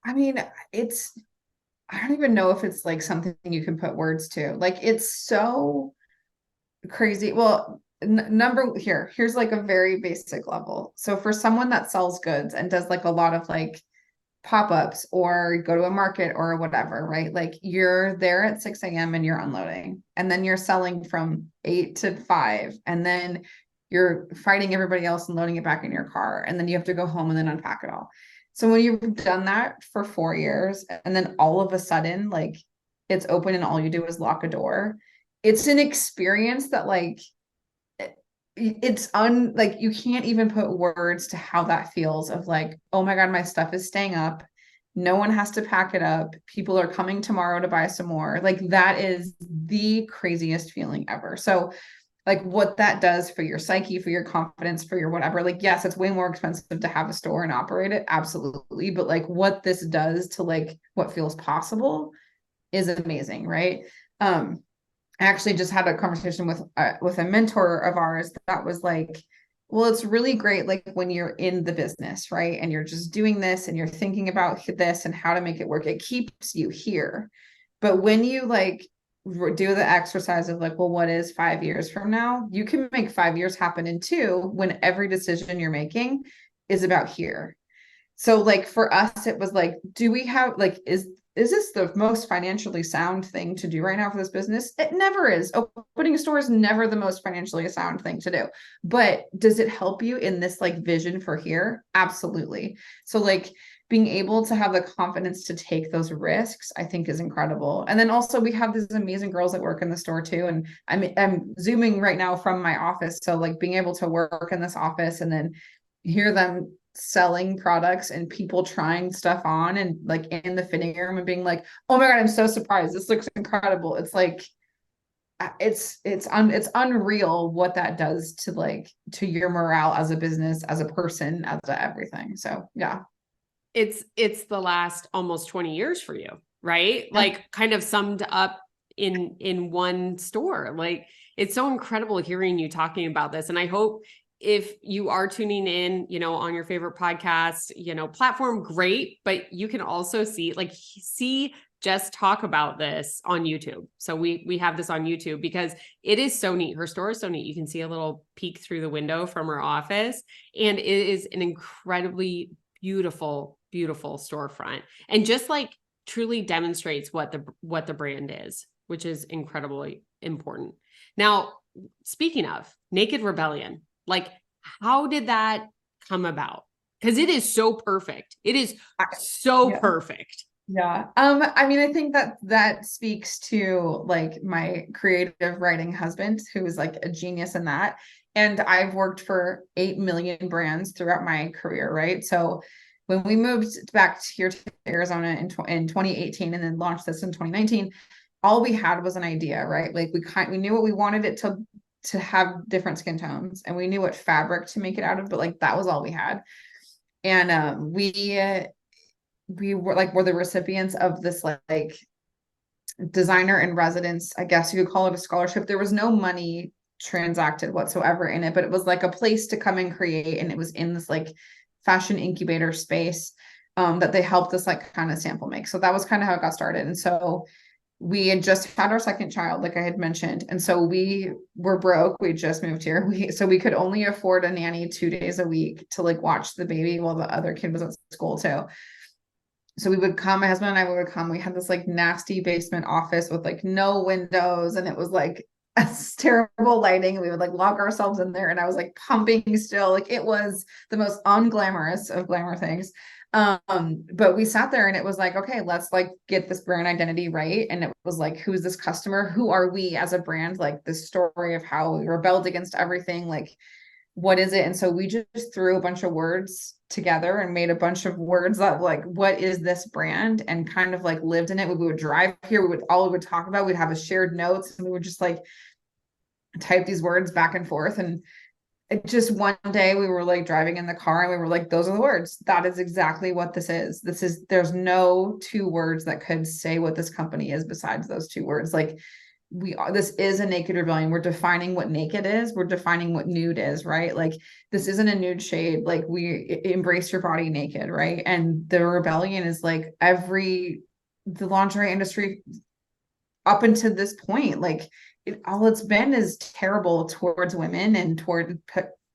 I mean, I don't even know if it's like something you can put words to. Like it's so crazy. Well, here's like a very basic level. So for someone that sells goods and does like a lot of like pop-ups or go to a market or whatever, right? Like you're there at 6 a.m. and you're unloading, and then you're selling from 8 to 5, and then you're fighting everybody else and loading it back in your car, and then you have to go home and then unpack it all. So when you've done that for 4 years and then all of a sudden like it's open and all you do is lock a door, it's an experience that like, like you can't even put words to how that feels of like, oh my God, my stuff is staying up. No one has to pack it up. People are coming tomorrow to buy some more. Like that is the craziest feeling ever. So like what that does for your psyche, for your confidence, for your whatever, like, yes, it's way more expensive to have a store and operate it. Absolutely. But like what this does to like what feels possible is amazing. Right. I actually just had a conversation with a mentor of ours that was like, well, it's really great like when you're in the business, right? And you're just doing this and you're thinking about this and how to make it work. It keeps you here. But when you like do the exercise of like, well, what is 5 years from now? You can make 5 years happen in two when every decision you're making is about here. So like for us, it was like, do we have like, is this the most financially sound thing to do right now for this business? It never is. Opening a store is never the most financially sound thing to do. But does it help you in this like vision for here? Absolutely. So like being able to have the confidence to take those risks, I think is incredible. And then also we have these amazing girls that work in the store too. And I'm zooming right now from my office. So like being able to work in this office and then hear them selling products and people trying stuff on and like in the fitting room and being like, oh my God, I'm so surprised. This looks incredible. It's like, it's unreal what that does to like, to your morale as a business, as a person, as a everything. So yeah. It's the last almost 20 years for you, right? Yeah. Like kind of summed up in one store. Like it's so incredible hearing you talking about this. And I hope if you are tuning in, on your favorite podcast, platform, great, but you can also see Jess talk about this on YouTube. So we have this on YouTube because it is so neat. Her store is so neat. You can see a little peek through the window from her office, and it is an incredibly beautiful, beautiful storefront, and just like truly demonstrates what the brand is, which is incredibly important. Now, speaking of Naked Rebellion, like, how did that come about? Because it is so perfect. It is so perfect. Yeah. I mean, I think that speaks to like my creative writing husband, who is like a genius in that. And I've worked for 8 million brands throughout my career, right? So when we moved back here to Arizona in 2018 and then launched this in 2019, all we had was an idea, right? Like we knew what we wanted it to have different skin tones, and we knew what fabric to make it out of, but like that was all we had. And we were the recipients of this like designer in residence, I guess you could call it a scholarship. There was no money transacted whatsoever in it, but it was like a place to come and create, and it was in this like fashion incubator space that they helped us like kind of sample make. So that was kind of how it got started. And so we had just had our second child, like I had mentioned. And so we were broke. We just moved here. So we could only afford a nanny 2 days a week to like watch the baby while the other kid was at school too. So we would come, my husband and I would come. We had this like nasty basement office with like no windows. And it was like terrible lighting. We would like lock ourselves in there. And I was like pumping still. Like it was the most unglamorous of glamour things. But we sat there and it was like, okay, let's like get this brand identity right. And it was like, who's this customer? Who are we as a brand? Like the story of how we rebelled against everything. Like, what is it? And so we just threw a bunch of words together and made a bunch of words that like, what is this brand? And kind of like lived in it. We would drive here. We would talk about, we'd have a shared notes, and we would just like type these words back and forth. And it just one day we were like driving in the car and we were like, those are the words. That is exactly what this is. There's no two words that could say what this company is besides those two words. Like this is a naked rebellion. We're defining what naked is. We're defining what nude is, right? Like this isn't a nude shade. Like we embrace your body naked, right? And the rebellion is like the lingerie industry up until this point, like all it's been is terrible towards women and toward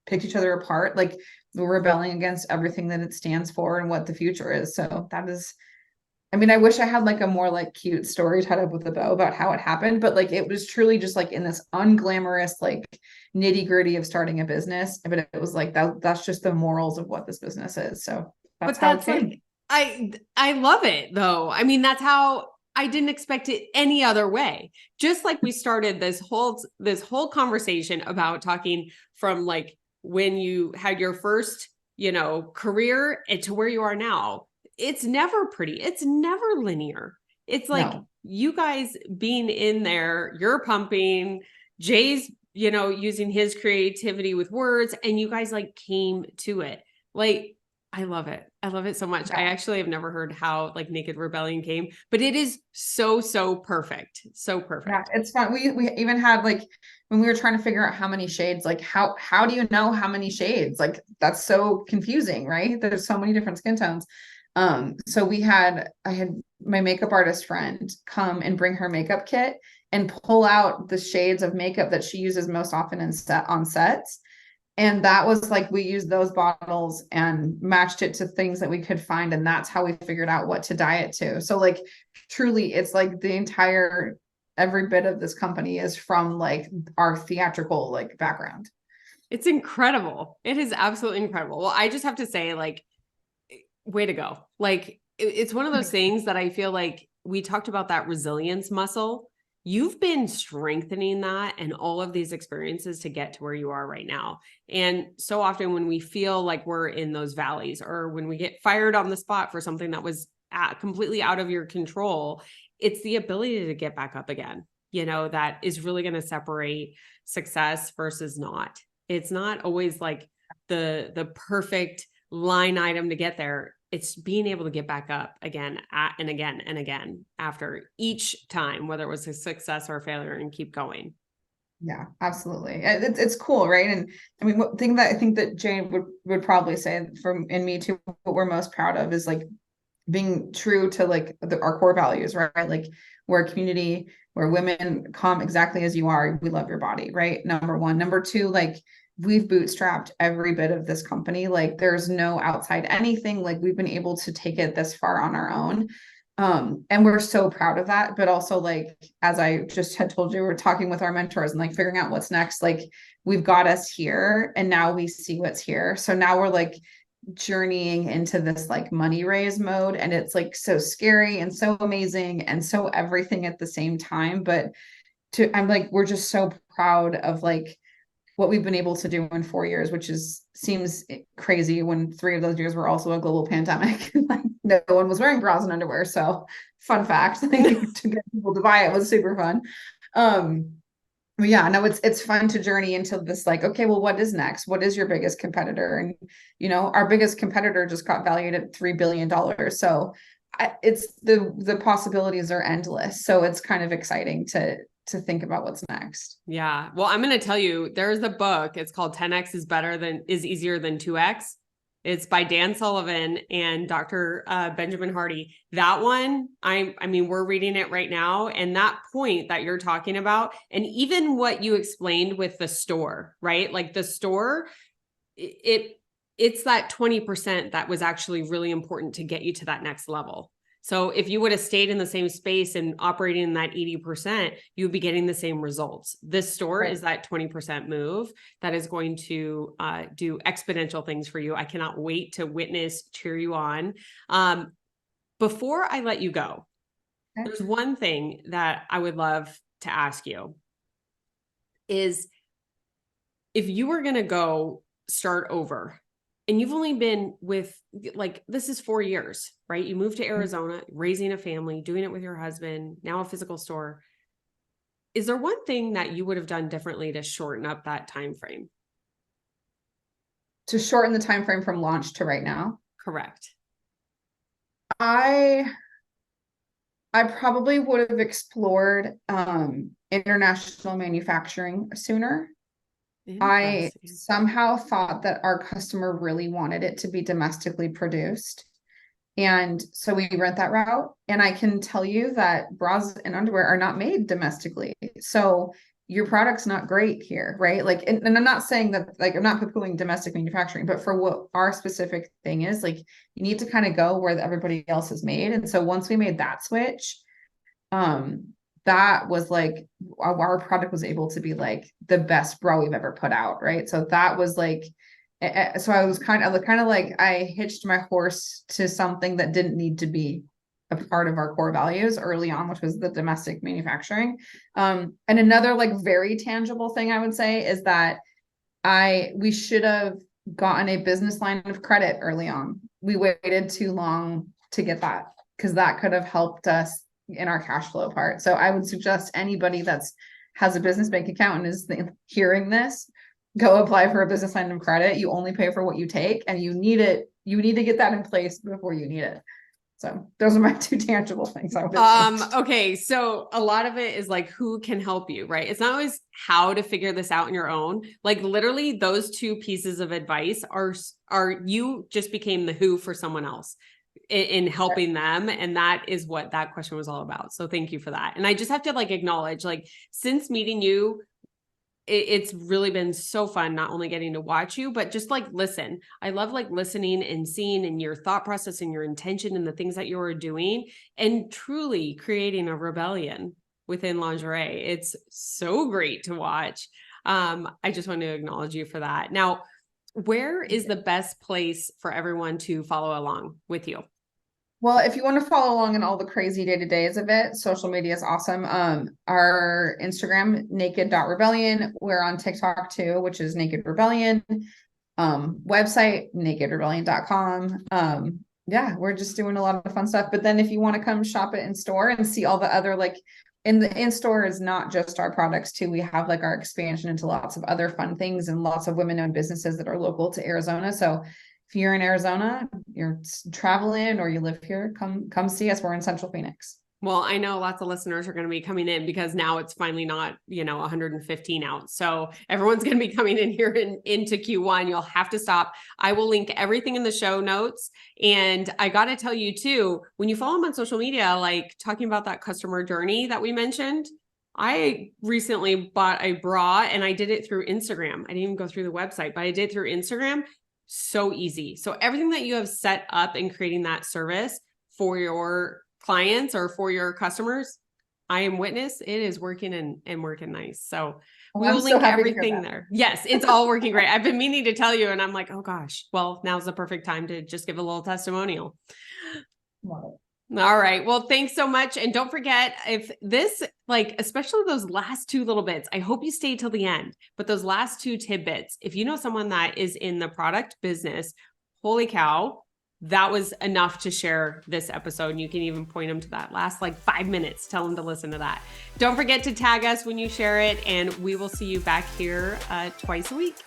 pick each other apart. Like we're rebelling against everything that it stands for and what the future is. So that is, I mean, I wish I had like a more like cute story tied up with a bow about how it happened, but like it was truly just like in this unglamorous, like nitty gritty of starting a business. But it was like that's just the morals of what this business is. So that's how it came. Like, I love it though. I mean, that's how I didn't expect it any other way. Just like we started this whole conversation about talking from like when you had your first, career and to where you are now. It's never pretty. It's never linear. It's like you guys being in there, you're pumping, Jay's, using his creativity with words, and you guys like came to it. Like, I love it. I love it so much. I actually have never heard how like Naked Rebellion came, but it is so, so perfect. So perfect. Yeah, it's fun. We even had like when we were trying to figure out how many shades, like how do you know how many shades? Like that's so confusing, right? There's so many different skin tones. So I had my makeup artist friend come and bring her makeup kit and pull out the shades of makeup that she uses most often on sets. And that was like, we used those bottles and matched it to things that we could find. And that's how we figured out what to dye it to. So like, truly, it's like every bit of this company is from like our theatrical like background. It's incredible. It is absolutely incredible. Well, I just have to say, like, way to go. Like, it's one of those things that I feel like we talked about, that resilience muscle. You've been strengthening that and all of these experiences to get to where you are right now. And so often when we feel like we're in those valleys, or when we get fired on the spot for something that was completely out of your control, it's the ability to get back up again, that is really going to separate success versus not. It's not always like the perfect line item to get there. It's being able to get back up again and again and again after each time, whether it was a success or a failure, and keep going. Yeah, absolutely. It's cool, right? And I mean, one thing that I think that Jane would probably say and me too, what we're most proud of is like being true to like our core values, right? Like we're a community where women come exactly as you are. We love your body, right? Number one. Number two, like we've bootstrapped every bit of this company. Like there's no outside anything. Like we've been able to take it this far on our own. And we're so proud of that. But also, like, as I just had told you, we're talking with our mentors and like figuring out what's next. Like we've got us here and now we see what's here. So now we're like journeying into this like money raise mode, and it's like so scary and so amazing and so everything at the same time. But I'm like, we're just so proud of like what we've been able to do in 4 years, which seems crazy when 3 of those years were also a global pandemic. Like no one was wearing bras and underwear. So fun fact, like, to get people to buy it was super fun. But yeah, no, it's fun to journey into this, like, okay, well, what is next? What is your biggest competitor? And our biggest competitor just got valued at $3 billion. So it's the possibilities are endless. So it's kind of exciting to think about what's next. Yeah. Well, I'm going to tell you, there's a book. It's called 10X is easier than 2X. It's by Dan Sullivan and Dr. Benjamin Hardy. That one, I mean, we're reading it right now. And that point that you're talking about, and even what you explained with the store, right? Like the store, it's that 20% that was actually really important to get you to that next level. So if you would have stayed in the same space and operating in that 80%, you would be getting the same results. This store is that 20% move that is going to do exponential things for you. I cannot wait to witness, cheer you on. Before I let you go, there's one thing that I would love to ask you is, if you were going to go start over, and you've only been with, like, this is 4 years, right? You moved to Arizona, raising a family, doing it with your husband, now a physical store. Is there one thing that you would have done differently to shorten up that time frame? To shorten the time frame from launch to right now? Correct. I probably would have explored international manufacturing sooner. I somehow thought that our customer really wanted it to be domestically produced. And so we went that route. And I can tell you that bras and underwear are not made domestically. So your product's not great here, right? Like, and I'm not saying that, like, I'm not poo-pooing domestic manufacturing, but for what our specific thing is, like, you need to kind of go where everybody else is made. And so once we made that switch, that was like our product was able to be like the best bra we've ever put out, right? So that was like, so I was kind of like I hitched my horse to something that didn't need to be a part of our core values early on, which was the domestic manufacturing. And another like very tangible thing I would say is that we should have gotten a business line of credit early on. We waited too long to get that because that could have helped us in our cash flow part. So I would suggest anybody has a business bank account and is hearing this, go apply for a business line of credit. You only pay for what you take, and you need to get that in place before you need it. So those are my two tangible things I would have okay. So a lot of it is like, who can help you, right? It's not always how to figure this out on your own. Like literally those two pieces of advice are you just became the who for someone else in helping them. And that is what that question was all about. So thank you for that. And I just have to like acknowledge, like, since meeting you, it's really been so fun, not only getting to watch you, but just like listen. I love like listening and seeing and your thought process and your intention and the things that you're doing and truly creating a rebellion within lingerie. It's so great to watch. I just want to acknowledge you for that. Now, where is the best place for everyone to follow along with you? Well, if you want to follow along in all the crazy day-to-days of it, social media is awesome. Our Instagram, naked.rebellion. We're on TikTok too, which is Naked Rebellion. Website, nakedrebellion.com. Yeah, we're just doing a lot of fun stuff. But then if you want to come shop it in store and see all the other, like in store is not just our products too. We have like our expansion into lots of other fun things and lots of women-owned businesses that are local to Arizona. So if you're in Arizona, you're traveling or you live here, come see us. We're in Central Phoenix. Well, I know lots of listeners are going to be coming in because now it's finally not, 115 out. So everyone's going to be coming in here into Q1. You'll have to stop. I will link everything in the show notes. And I got to tell you too, when you follow them on social media, like talking about that customer journey that we mentioned, I recently bought a bra and I did it through Instagram. I didn't even go through the website, but I did through Instagram. So easy. So everything that you have set up in creating that service for your clients or for your customers, I am witness. It is working and working nice. So we will link everything there. Yes, it's all working great. I've been meaning to tell you, and I'm like, oh gosh, well, now's the perfect time to just give a little testimonial. Wow. All right. Well, thanks so much. And don't forget, if this, like, especially those last two little bits, I hope you stay till the end, but those last two tidbits, if you know someone that is in the product business, holy cow, that was enough to share this episode. And you can even point them to that last like 5 minutes, tell them to listen to that. Don't forget to tag us when you share it, and we will see you back here twice a week.